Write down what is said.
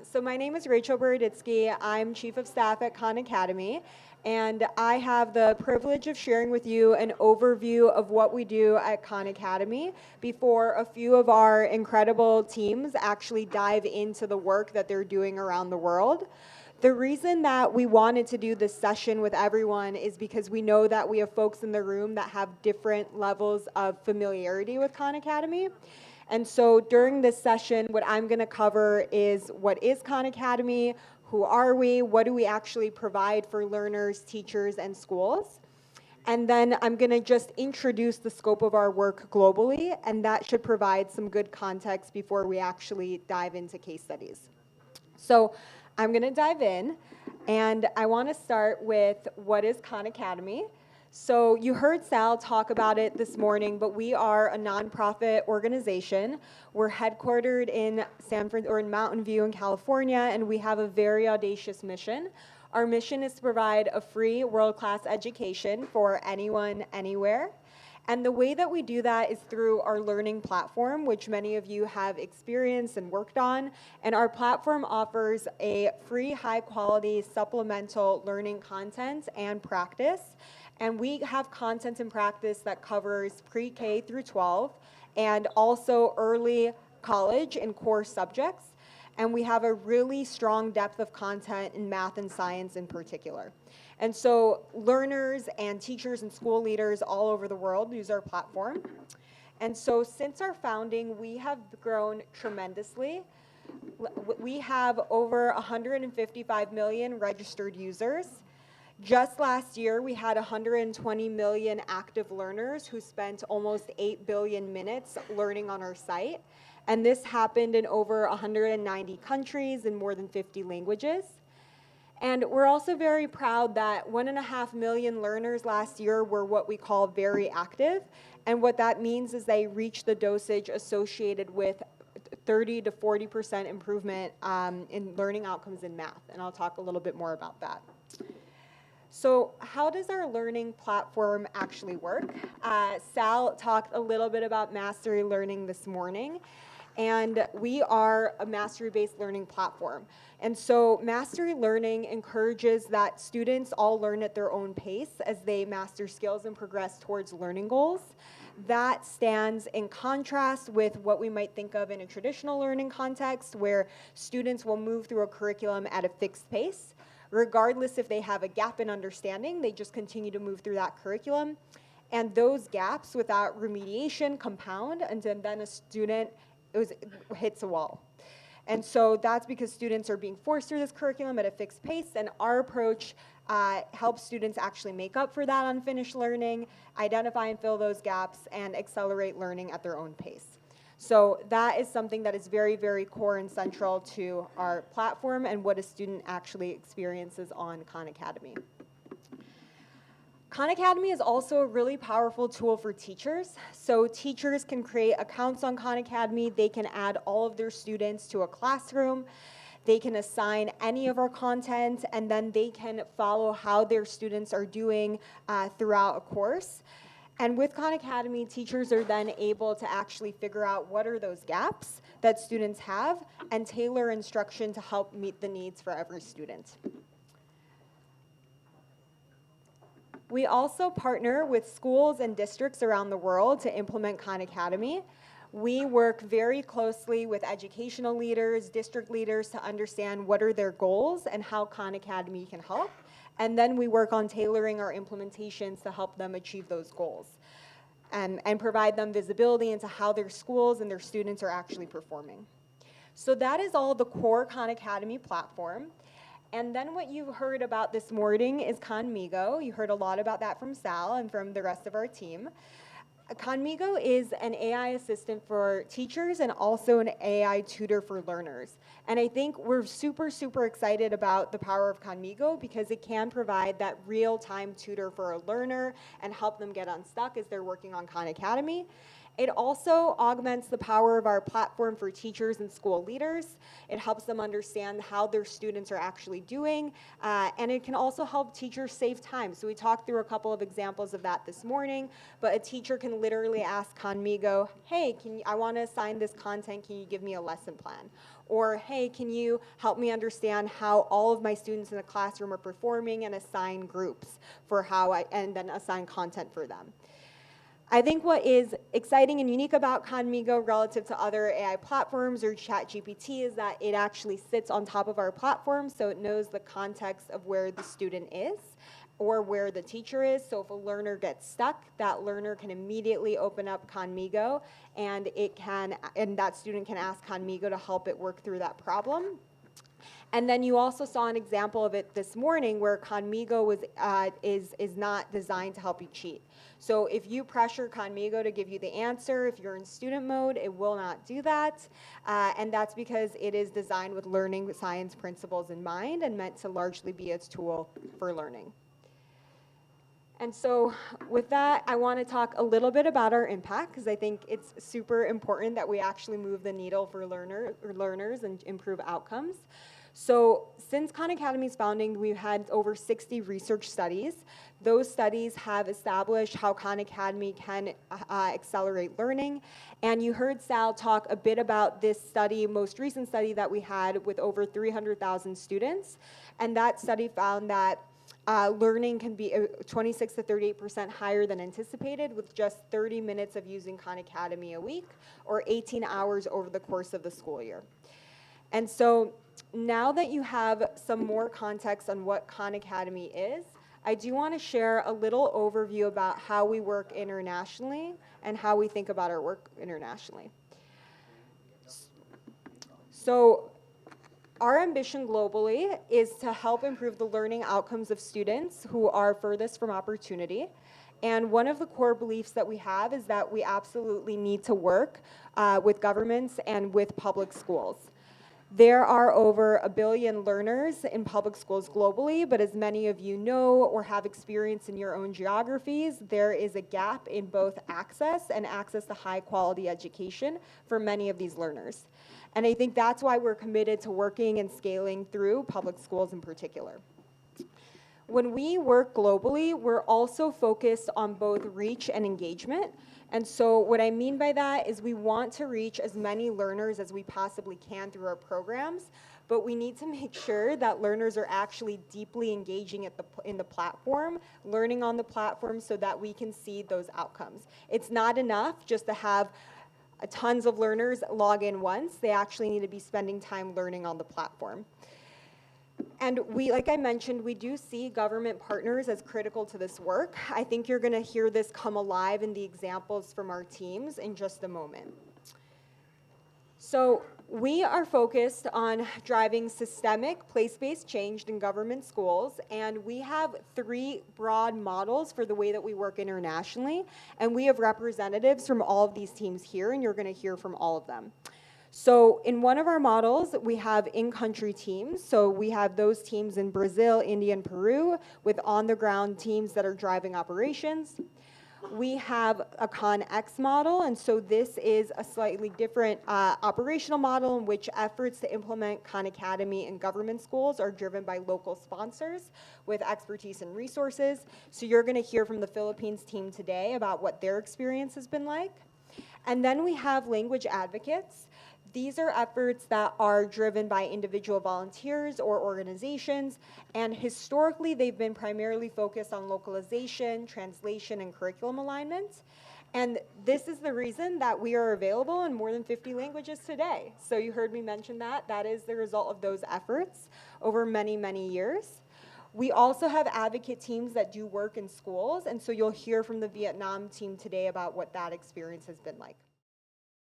So my name is Rachel Boroditsky. I'm Chief of Staff at Khan Academy, and I have the privilege of sharing with you an overview of what we do at Khan Academy before a few of our incredible teams actually dive into the work that they're doing around the world. The reason that we wanted to do this session with everyone is because we know that we have folks in the room that have different levels of familiarity with Khan Academy. And so during this session, what I'm going to cover is what is Khan Academy, who are we, what do we actually provide for learners, teachers, and schools. And then I'm going to just introduce the scope of our work globally, and that should provide some good context before we actually dive into case studies. So I'm going to dive in, and I want to start with what is Khan Academy. So you heard Sal talk about it this morning, but we are a nonprofit organization. We're headquartered in Mountain View in California, and we have a very audacious mission. Our mission is to provide a free world-class education for anyone, anywhere. And the way that we do that is through our learning platform, which many of you have experienced and worked on. And our platform offers a free, high-quality supplemental learning content and practice. And we have content and practice that covers pre-K through 12 and also early college and core subjects. And we have a really strong depth of content in math and science in particular. And so learners and teachers and school leaders all over the world use our platform. And so since our founding, we have grown tremendously. We have over 155 million registered users. Just last year, we had 120 million active learners who spent almost 8 billion minutes learning on our site. And this happened in over 190 countries in more than 50 languages. And we're also very proud that 1.5 million learners last year were what we call very active. And what that means is they reached the dosage associated with 30 to 40% improvement in learning outcomes in math. And I'll talk a little bit more about that. So how does our learning platform actually work? Sal talked a little bit about mastery learning this morning. And we are a mastery-based learning platform. And so mastery learning encourages that students all learn at their own pace as they master skills and progress towards learning goals. That stands in contrast with what we might think of in a traditional learning context, where students will move through a curriculum at a fixed pace. Regardless if they have a gap in understanding, they just continue to move through that curriculum. And those gaps without remediation compound, and then a student hits a wall. And so that's because students are being forced through this curriculum at a fixed pace, and our approach helps students actually make up for that unfinished learning, identify and fill those gaps, and accelerate learning at their own pace. So that is something that is very, very core and central to our platform and what a student actually experiences on Khan Academy. Khan Academy is also a really powerful tool for teachers. So teachers can create accounts on Khan Academy. They can add all of their students to a classroom. They can assign any of our content, and then they can follow how their students are doing throughout a course. And with Khan Academy, teachers are then able to actually figure out what are those gaps that students have and tailor instruction to help meet the needs for every student. We also partner with schools and districts around the world to implement Khan Academy. We work very closely with educational leaders, district leaders to understand what are their goals and how Khan Academy can help. And then we work on tailoring our implementations to help them achieve those goals and provide them visibility into how their schools and their students are actually performing. So that is all the core Khan Academy platform. And then what you heard about this morning is Khanmigo. You heard a lot about that from Sal and from the rest of our team. Khanmigo is an AI assistant for teachers and also an AI tutor for learners. And I think we're super, super excited about the power of Khanmigo because it can provide that real-time tutor for a learner and help them get unstuck as they're working on Khan Academy. It also augments the power of our platform for teachers and school leaders. It helps them understand how their students are actually doing, and it can also help teachers save time. So we talked through a couple of examples of that this morning, but a teacher can literally ask Conmigo, hey, I want to assign this content, can you give me a lesson plan? Or, hey, can you help me understand how all of my students in the classroom are performing, and assign groups for and then assign content for them. I think what is exciting and unique about Conmigo relative to other AI platforms or ChatGPT is that it actually sits on top of our platform, so it knows the context of where the student is or where the teacher is. So if a learner gets stuck, that learner can immediately open up Conmigo, and that student can ask Conmigo to help it work through that problem. And then you also saw an example of it this morning where Conmigo is not designed to help you cheat. So if you pressure Conmigo to give you the answer, if you're in student mode, it will not do that. And that's because it is designed with learning science principles in mind and meant to largely be a tool for learning. And so with that, I want to talk a little bit about our impact, because I think it's super important that we actually move the needle for learners and improve outcomes. So since Khan Academy's founding, we've had over 60 research studies. Those studies have established how Khan Academy can accelerate learning. And you heard Sal talk a bit about this study, most recent study that we had with over 300,000 students. And that study found that learning can be 26 to 38% higher than anticipated with just 30 minutes of using Khan Academy a week, or 18 hours over the course of the school year. And so now that you have some more context on what Khan Academy is, I do want to share a little overview about how we work internationally and how we think about our work internationally. So our ambition globally is to help improve the learning outcomes of students who are furthest from opportunity. And one of the core beliefs that we have is that we absolutely need to work with governments and with public schools. There are over 1 billion learners in public schools globally, but as many of you know or have experience in your own geographies, there is a gap in both access to high quality education for many of these learners. And I think that's why we're committed to working and scaling through public schools in particular. When we work globally, we're also focused on both reach and engagement. And so what I mean by that is we want to reach as many learners as we possibly can through our programs, but we need to make sure that learners are actually deeply engaging in the platform, learning on the platform, so that we can see those outcomes. It's not enough just to have tons of learners log in once. They actually need to be spending time learning on the platform. And like I mentioned, we do see government partners as critical to this work. I think you're going to hear this come alive in the examples from our teams in just a moment. So we are focused on driving systemic place-based change in government schools, and we have 3 broad models for the way that we work internationally, and we have representatives from all of these teams here, and you're going to hear from all of them. So in one of our models, we have in-country teams. So we have those teams in Brazil, India, and Peru with on-the-ground teams that are driving operations. We have a ConX model, and so this is a slightly different operational model in which efforts to implement Khan Academy in government schools are driven by local sponsors with expertise and resources. So you're going to hear from the Philippines team today about what their experience has been like. And then we have language advocates. These are efforts that are driven by individual volunteers or organizations, and historically they've been primarily focused on localization, translation, and curriculum alignment. And this is the reason that we are available in more than 50 languages today. So you heard me mention that. That is the result of those efforts over many, many years. We also have advocate teams that do work in schools, and so you'll hear from the Vietnam team today about what that experience has been like.